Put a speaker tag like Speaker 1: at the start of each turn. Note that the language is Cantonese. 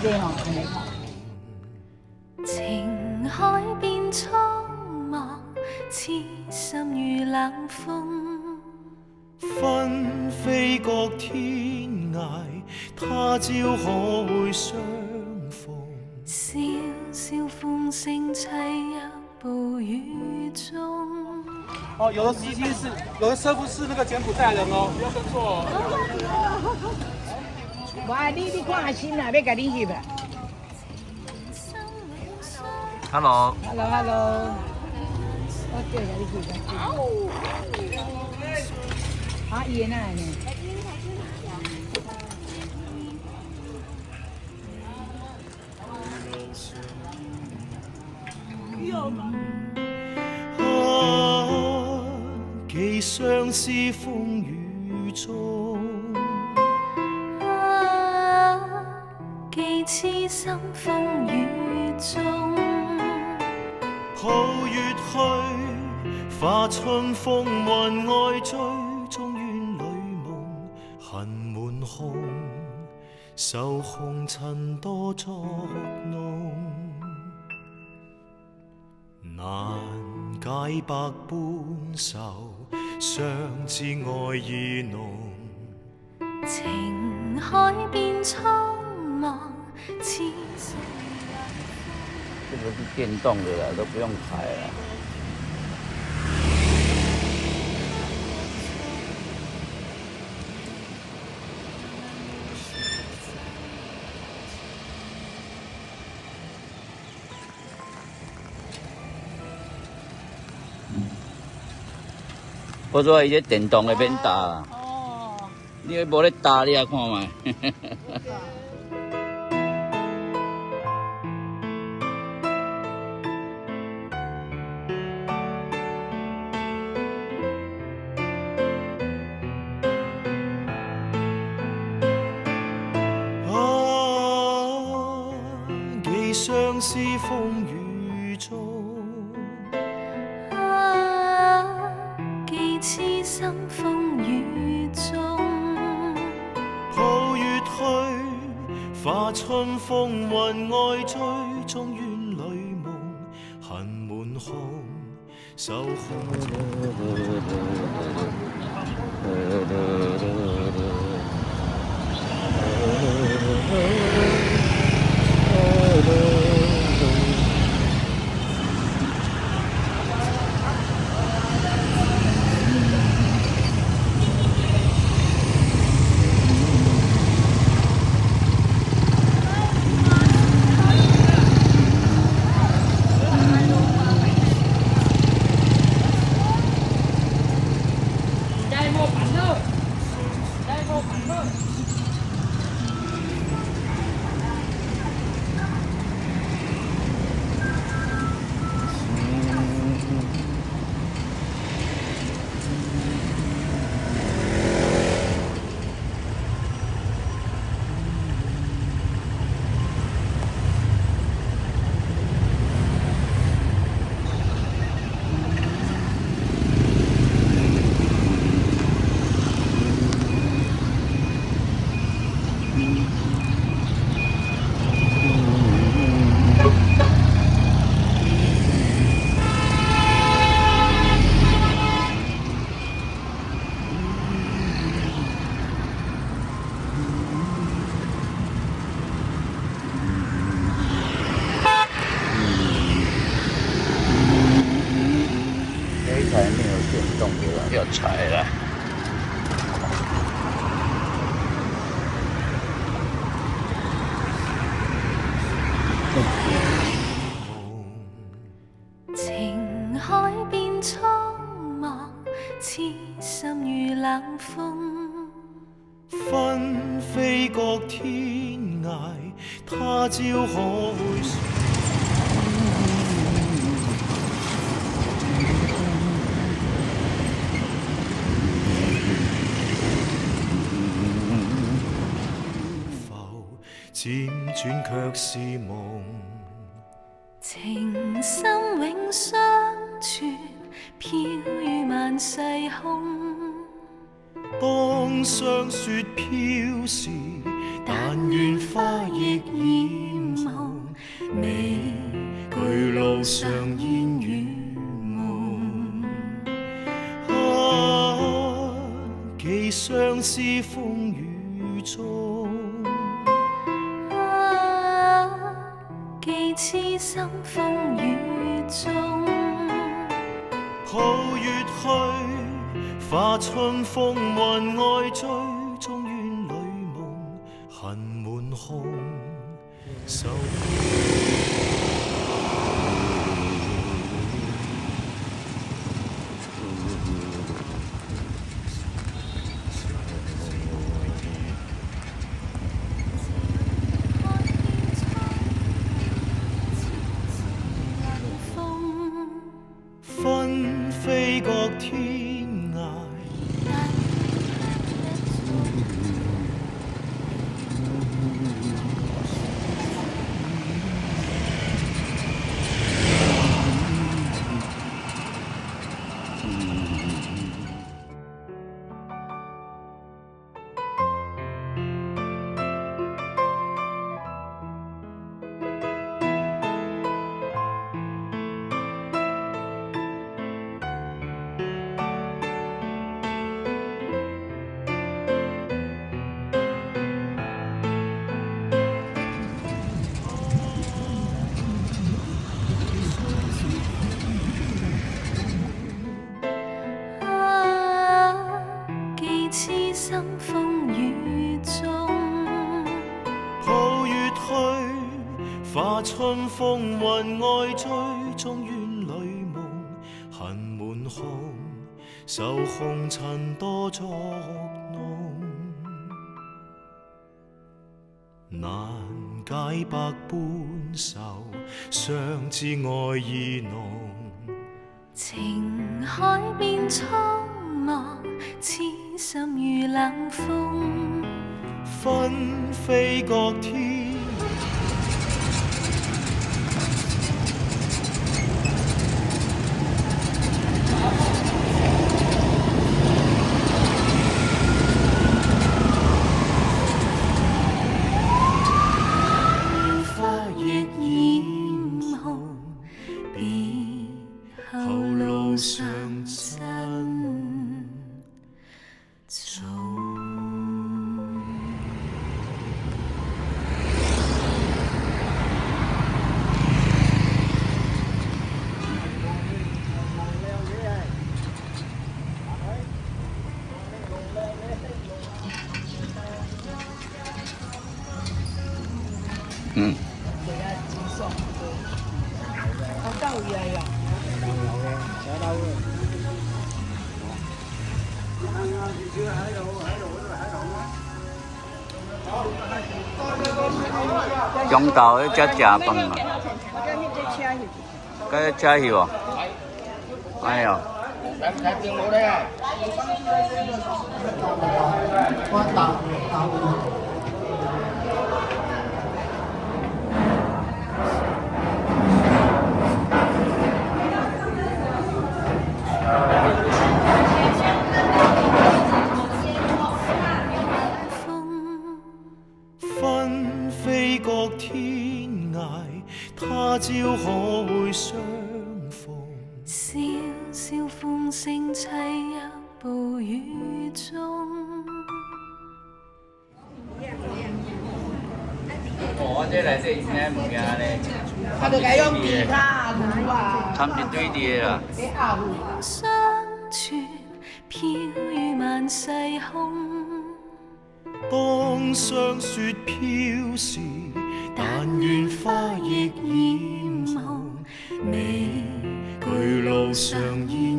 Speaker 1: 啲哦，安尼。
Speaker 2: 情海變蒼茫，痴心如冷風。
Speaker 3: 分飛各天涯，他朝可會相逢？
Speaker 2: 笑笑風聲棲入暴雨中。
Speaker 4: 哦，有的司机是，有的车夫是那个柬埔寨人哦，不要跟错哦。
Speaker 1: 我你看下先啦，要甲你翕啊。
Speaker 5: Hello，
Speaker 1: Hello，我叫甲你翕啊。啊，伊哪呢？
Speaker 3: 啊，寄相思風雨中。
Speaker 2: 啊，寄痴心風雨中。
Speaker 3: 抱月去，化春風雲愛追，終怨裏夢恨滿胸，受紅塵多作弄。難解百般愁，相知愛意濃。
Speaker 2: 情海變蒼茫，痴心
Speaker 6: 这个是电动的啦，都不用开了。我说伊这电动的免打啊，你迄无咧打，你也看卖。
Speaker 3: 啊，寄相思風雨中。
Speaker 2: 啊，寄痴心風雨中。
Speaker 3: 抱月去，化春風雲愛追，終怨裏夢恨滿胸，受紅
Speaker 6: 这一台没有电动的了，要拆了。
Speaker 2: 情海變蒼茫，痴心如冷風。
Speaker 3: 分飛各天涯，他朝可會相浮，漸轉卻是夢。
Speaker 2: 情深永相傳，飄於萬世空。
Speaker 3: 當霜雪飄時，但願花亦染紅，未懼路上煙雨夢。啊，寄相思風雨中，
Speaker 2: 啊，寄痴心風雨中。
Speaker 3: 抱月去，化春風雲愛追，終怨裏夢恨滿胸。愁紛飛各天涯，
Speaker 2: 痴心風雨中，
Speaker 3: 抱月去，化春風雲愛追，終怨裏夢恨滿胸，受紅塵多作弄，難解百般愁，相知愛意濃。
Speaker 2: 情海變蒼茫，痴心如冷風。
Speaker 3: 紛飛各天，
Speaker 2: 花亦染紅，別後路上珍重。
Speaker 6: 嗯，中昼咧才食飯嘛，該車去喎。哎呀！
Speaker 3: 紛飛各天涯，他朝可會相逢？
Speaker 2: 蕭蕭風聲棲入暴雨中。
Speaker 6: 我這內底應該物件咧，參一堆啲啦。
Speaker 2: 相傳飄於萬世空。
Speaker 3: 當霜雪飄時，但願花亦染紅，未懼路上煙